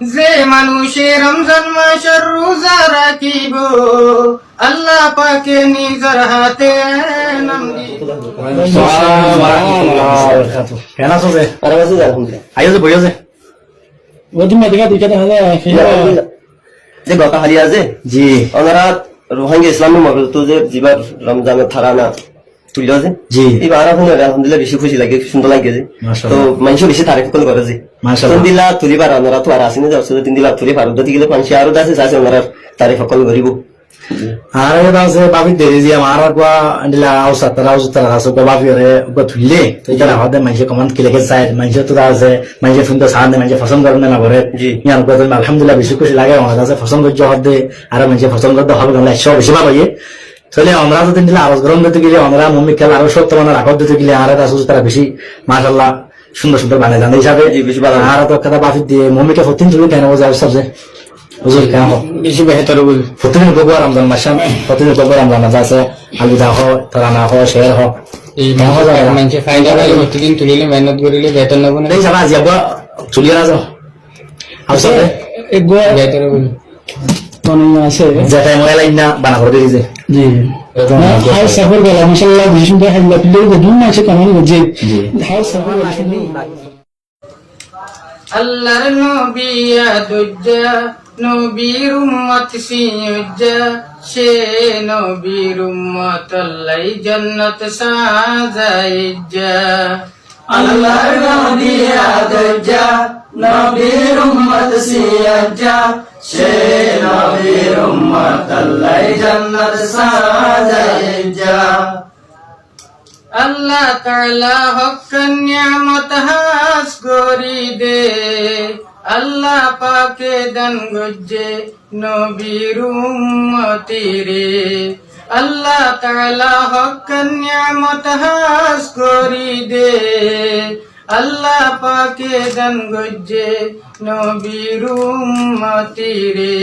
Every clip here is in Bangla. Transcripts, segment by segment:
যে মানুষে রমজান মাসের রোজা রাখিব আল্লাহ পাকে নিজের হাতে নাম দিব। কেন আছো যে আইও যে বইও যে যে গতা হারিয়া যে জি ওনারা রোহিঙ্গা ইসলামী মগজ তো যে জিবার রমজানের থারা না তুলিও যে জি এবার আলহামদুলিল্লাহ বেশি খুশি লাগে সুন্দর লাগে যে তো মানুষ বেশি তারিফ করে যে মাশাআল্লাহ। তিন দিলা তুলি পার ওনারা তো আর আসেনি যাচ্ছে 3 দিলা তুলি পার যদি গেলে মানুষ আরো আছে আছে ওনারা তারিফ সকল করিব আর এটা আছে বাবি দেরি যে আমার গা দিলা আউসাত রাউজ তারা আছে গা বাবি রে গা তুললে তো এটা আমাদের মানুষে কমেন্ট কি লিখে চাই মানুষে তো আছে মানুষে সুন্দর সামনে মানুষে পছন্দ করে না করে জি। ইয়ার কথা আলহামদুলিল্লাহ বেশি খুশি লাগে আমার কাছে পছন্দ করতে হবে আর মানুষে পছন্দ করতে হবে আমরা 100 বেশি পাবো তাহলে আমরা যদি দিলে আওয়াজ গরম দিতে গেলে আমরা মম্মি খেলা আরো সত্য মানে রাখত দিতে গেলে আর এটা তারা বেশি মাশাআল্লাহ সুন্দর সুন্দর বানায় জানে হিসাবে জি, বেশি ভালো। আর তো কথা বাফি দিয়ে মম্মিকে ফতিন তুলি কেন বোঝার সবচেয়ে হুজুর কেন বেশি বেহতর বল প্রতিদিন গোবর রমজান মাসে প্রতিদিন গোবর রমজান মাসে আছে আলু দা হয় তারানা হয় শেয়ার হয় এই মানুষে ফায়দা পাইলে প্রতিদিন তুলিলে মেহনত করিলে বেতন নেব না এই যাবা আজি আবা চুলিয়ে না যাও আসলে বেহতর বল আছে যেটা মনে লাইন না বানা করে দিয়েছে জি হাই সফর গেল মাশাআল্লাহ ভীষণ ভাই হাইলা প্লে দুন আছে কেমন যে হাই সফর গেল আল্লাহর নবী আদুজ্জা নবীর উম্মত সিয়ুজ্জা সে নবীর উম্মত আল্লাহ জান্নাত সাজাইজ্জা আল্লাহর নবী আদজ্জা নবীর উম্মত সিয়াজ্জা সে নবীর উম্মত আল্লাহ জান্নাত সাজাইজ্জা আল্লাহ তাআলা হক্কান নিয়ামত হাস গরি দে আল্লাহ পাকে দান গজ্জে নবীর উম্মতি রে আল্লাহ তাআলা হক্কান নিয়ামত হাস গরি দে আল্লাহ পাকে দান গজ্জে নবীর উম্মতি রে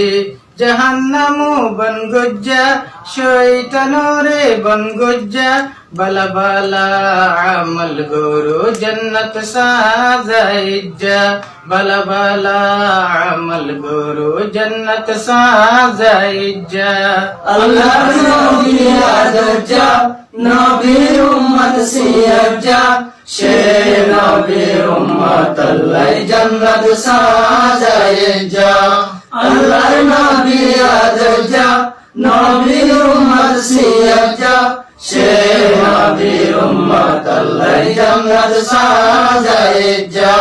জাহান্নামু বন গজ্জা শয়তানরে বন গজ্জা বালা বালা আমল গরু জন্নত সাজাইজ্জা বালা বালা আমল গরু জন্নত সাজাইজ্জা আল্লাহর নবী আদজ্জা নবীর উম্মত সিয়াজ্জা সে নবীর উম্মত আল্লাহ জান্নাত সাজাইজ্জা আল্লাহর নবী আদজ্জা নবীর উম্মত সিয়াজ্জা সে নবীর উম্মত আল্লাহ জান্নাত সাজাইজ্জা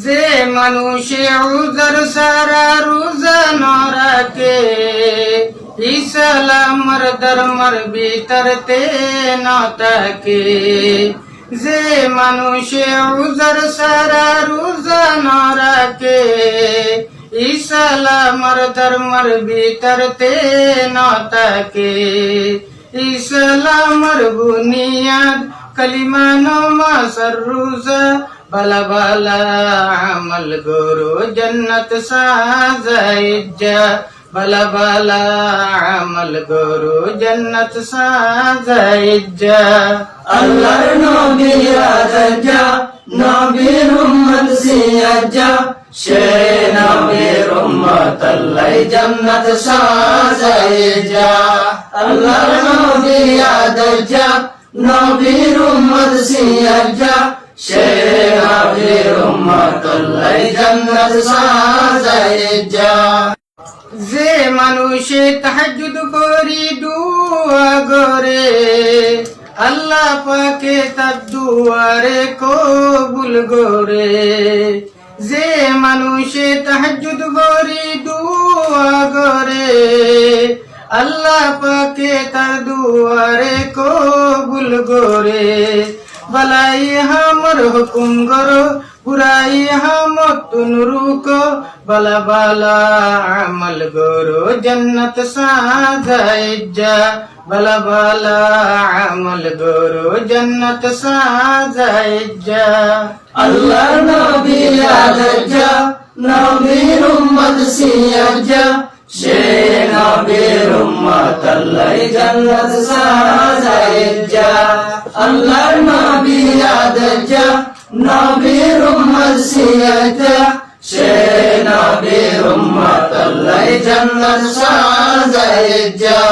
যে মানুষে উজর সারা রোজা ন রাখে ইসলামর ধর্মর ভিতরতে ন থাকে যে মানুষে উজর সারা রোজা ন রাখে ইসলামর ধর্মর ভিতরতে ন থাকে ইসলামর বুনিয়াদ কলিমা নমাজ রোজা বালা বালা আমল গরু জন্নত সাজাইজ্জা বালা বালা আমল গরু জন্নত সাজাইজ্জা আল্লাহর নবী আদজ্জা নবীর উম্মত সিয়াজ্জা সে নবীর উম্মত আল্লাহ জান্নাত সাজাইজ্জা আল্লাহর নবী আদজ্জা নবীর উম্মত সিয়াজ্জা সে নবীর উম্মত আল্লাহ জান্নাত সাজাইজ্জা যে মানুষে তাহাজ্জুদ করি দুয়া করে আল্লাহ পাকে তার দুয়ারে কবুল করে যে মানুষে তাহাজ্জুদ করি দুয়া করে আল্লাহ পাকে তার দুয়ারে কবুল করে বালাই হামর হুকুম করো বুরাই হামতুন রুকো বালা বালা আমল গরো জন্নত সাজাইজ্জা বালা বালা আমল গরো জন্নত সাজাইজ্জা আল্লাহর নবী আদজ্জা নবীর উম্মত সিয়াজ্জা সে নবীর উম্মত আল্লাহ জান্নাত সাজাইজ্জা আল্লাহর নবী আদজ্জা নবীর উম্মত সিয়াজ্জা সে নবীর উম্মত আল্লাহ জান্নাত সাজাইয়া।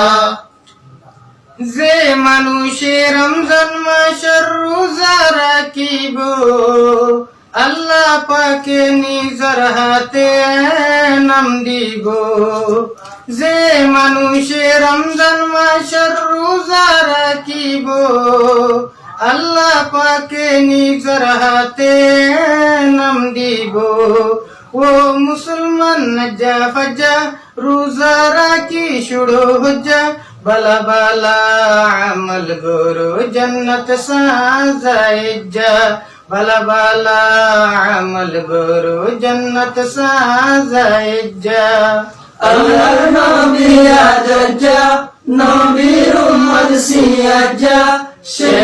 যে মানুষে রমজান মাসের রোজা রাখিব আল্লাহ পাকে নিজের হাতে নাম দিব। যে মানুষে রমজান মাসের রোজা রাখিব আল্লাহ পাকে নিজের হাতে নাম দিব। ও মুসলমান নজা ফজা রোজা রাখি শুরু হজ্জা বালা বালা আমল গুরু জন্নত সাজাইজ্জা। বালা বালা আমল গুরু জন্নত সাজাইজ্জা। আল্লাহর নবী আদর্জা নবীর উম্মত সিয়াজা। সে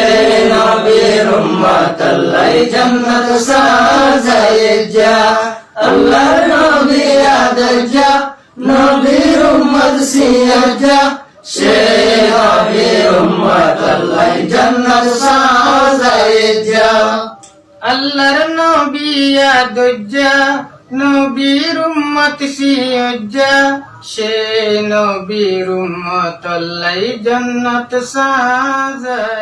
নবীর উম্মত আল্লাহ জান্নাত সাজাইয়া। আল্লাহর নবী আদর্জা নবীর উম্মত সিয়াজা। সে নবীর উম্মত আল্লাহ জান্নাত সাজাইয়া। আল্লাহর নবী আদজ্জা নবীর উম্মত সিয়জ্জা। সে নবীর উম্মত আল্লাহ জান্নাত সাজাইজ্জা।